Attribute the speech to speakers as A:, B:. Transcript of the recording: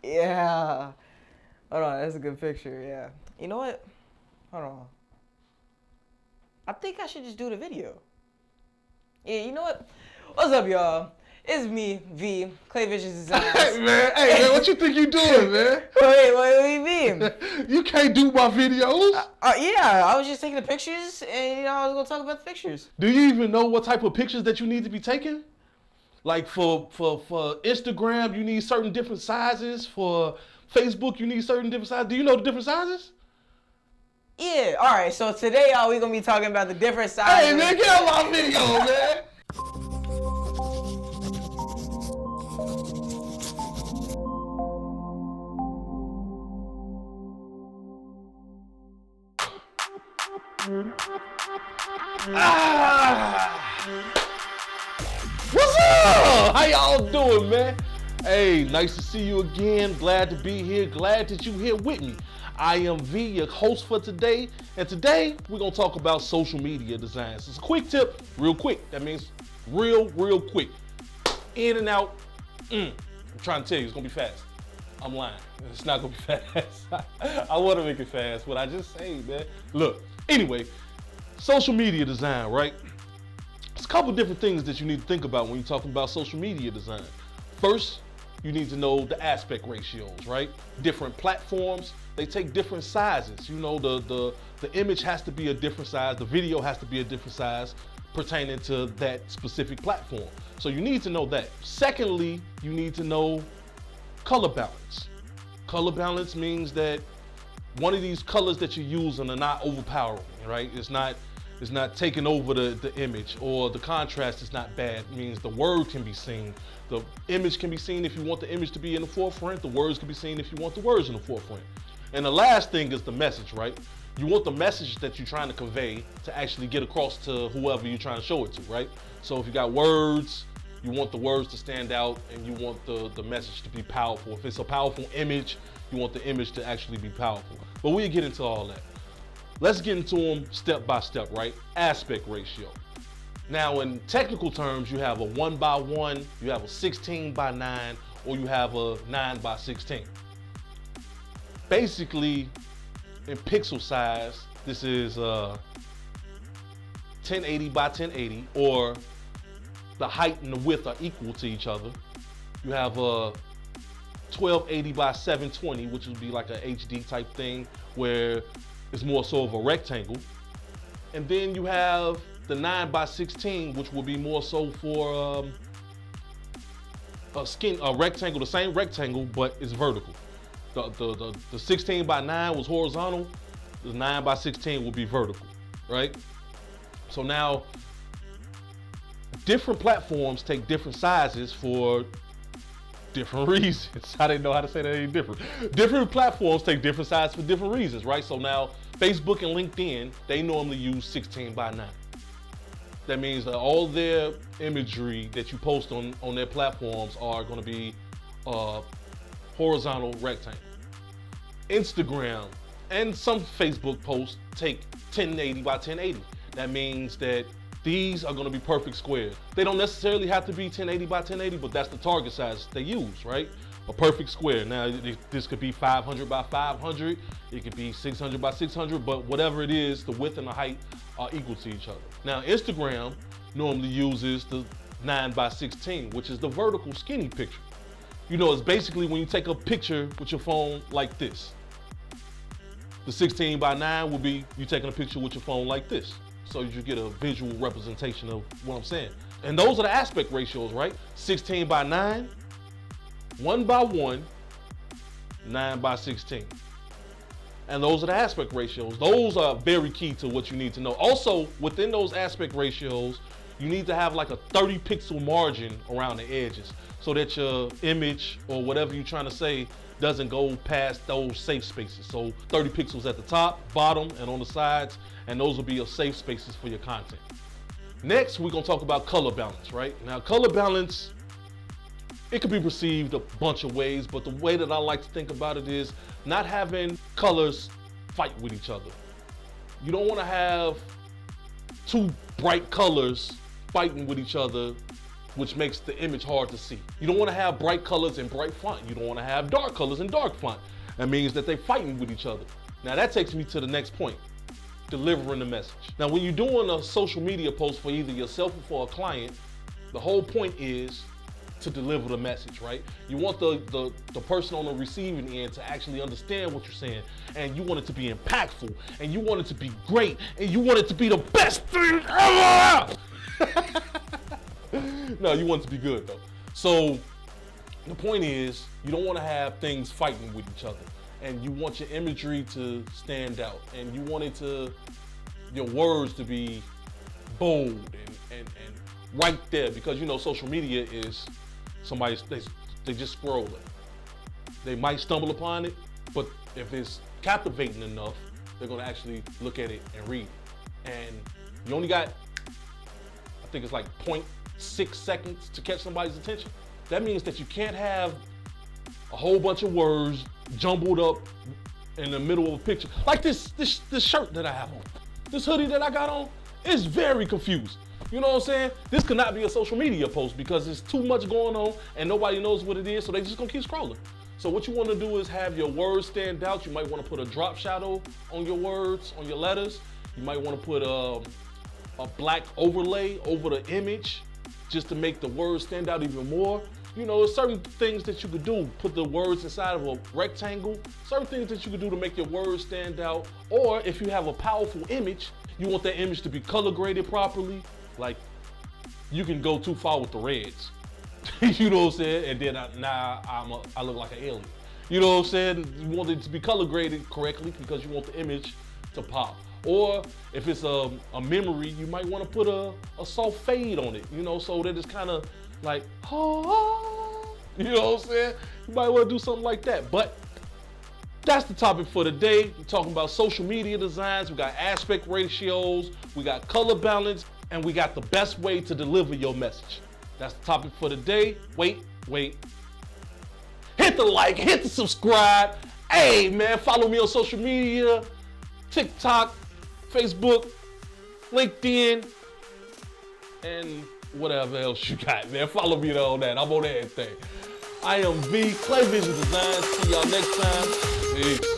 A: Yeah. Hold on, that's a good picture, yeah. You know what? Hold on. I think I should just do the video. Yeah, you know what? What's up, y'all? It's me, V, Clay Visions Design.
B: Hey man, what you think you doing, man?
A: Wait, what do you mean?
B: You can't do my videos.
A: Yeah, I was just taking the pictures, and I was gonna talk about the pictures.
B: Do you even know what type of pictures that you need to be taking? Like for Instagram, you need certain different sizes. For Facebook, you need certain different sizes. Do you know the different sizes?
A: Yeah, all right. So today, we gonna be talking about the different sizes.
B: Hey man, get out my video, man. What's up? How y'all doing, man? Hey, nice to see you again. Glad to be here. Glad that you're here with me. I am V, your host for today, and today we're gonna talk about social media designs. It's a quick tip, real quick. That means real quick. In and out. I'm trying to tell you, it's gonna be fast. I'm lying. It's not gonna be fast. I want to make it fast, but I just say, man. Look. Anyway, social media design, right? There's a couple different things that you need to think about when you're talking about social media design. First, you need to know the aspect ratios, right? Different platforms, they take different sizes. You know, the image has to be a different size, the video has to be a different size pertaining to that specific platform. So you need to know that. Secondly, you need to know color balance. Color balance means that one of these colors that you're using are not overpowering, right? It's not taking over the image, or the contrast is not bad. It means the word can be seen. The image can be seen if you want the image to be in the forefront. The words can be seen if you want the words in the forefront. And the last thing is the message, right? You want the message that you're trying to convey to actually get across to whoever you're trying to show it to, right? So if you got words, you want the words to stand out, and you want the message to be powerful. If it's a powerful image, you want the image to actually be powerful. But we'll get into all that. Let's get into them step by step, right? Aspect ratio. Now, in technical terms, you have a 1:1, you have a 16:9, or you have a 9:16. Basically, in pixel size, this is 1080 by 1080, or the height and the width are equal to each other. You have a 1280 by 720, which would be like a HD type thing, where it's more so of a rectangle. And then you have the 9:16, which will be more so for a rectangle, the same rectangle, but it's vertical. The 16:9 was horizontal, the 9:16 will be vertical, right? So now, different platforms take different sizes for different reasons. I didn't know how to say that any different. Different platforms take different sizes for different reasons, right? So now, Facebook and LinkedIn, they normally use 16:9. That means that all their imagery that you post on their platforms are gonna be horizontal rectangle. Instagram and some Facebook posts take 1080 by 1080. That means that these are gonna be perfect squares. They don't necessarily have to be 1080 by 1080, but that's the target size they use, right? A perfect square. Now, this could be 500 by 500, it could be 600 by 600, but whatever it is, the width and the height are equal to each other. Now, Instagram normally uses the 9:16, which is the vertical skinny picture. You know, it's basically when you take a picture with your phone like this. The 16:9 will be you taking a picture with your phone like this. So you get a visual representation of what I'm saying. And those are the aspect ratios, right? 16:9, 1:1, 9:16. And those are the aspect ratios. Those are very key to what you need to know. Also, within those aspect ratios, you need to have like a 30 pixel margin around the edges so that your image or whatever you're trying to say doesn't go past those safe spaces. So 30 pixels at the top, bottom, and on the sides, and those will be your safe spaces for your content. Next, we're gonna talk about color balance, right? Now, color balance, it could be perceived a bunch of ways, but the way that I like to think about it is not having colors fight with each other. You don't wanna have two bright colors fighting with each other which makes the image hard to see. You don't want to have bright colors and bright font. You don't want to have dark colors and dark font. That means that they're fighting with each other. Now that takes me to the next point, delivering the message. Now when you're doing a social media post for either yourself or for a client, the whole point is to deliver the message, right? You want the person on the receiving end to actually understand what you're saying, and you want it to be impactful, and you want it to be great, and you want it to be the best thing ever! No, you want it to be good though. So the point is, you don't want to have things fighting with each other, and you want your imagery to stand out, and you want your words to be bold and right there, because you know social media is they just scrolling. They might stumble upon it, but if it's captivating enough, they're gonna actually look at it and read it. And you only got, I think it's like 0.6 seconds to catch somebody's attention. That means that you can't have a whole bunch of words jumbled up in the middle of a picture. Like this shirt that I have on, this hoodie that I got on, is very confused. You know what I'm saying? This could not be a social media post because there's too much going on and nobody knows what it is, so they just gonna keep scrolling. So what you wanna do is have your words stand out. You might wanna put a drop shadow on your words, on your letters. You might wanna put a black overlay over the image just to make the words stand out even more. You know, there's certain things that you could do. Put the words inside of a rectangle. Certain things that you could do to make your words stand out. Or if you have a powerful image, you want that image to be color graded properly. Like, you can go too far with the reds. You know what I'm saying? And then I look like an alien. You know what I'm saying? You want it to be color graded correctly because you want the image to pop. Or if it's a memory, you might want to put a soft fade on it, you know, so that it's kind of like, oh, you know what I'm saying? You might want to do something like that. But that's the topic for today. We're talking about social media designs. We got aspect ratios, we got color balance, and we got the best way to deliver your message. That's the topic for today. Wait. Hit the like, hit the subscribe. Hey man, follow me on social media, TikTok, Facebook, LinkedIn, and whatever else you got, man. Follow me on that. I'm on everything. I am V, Clay Vision Design. See y'all next time. Peace.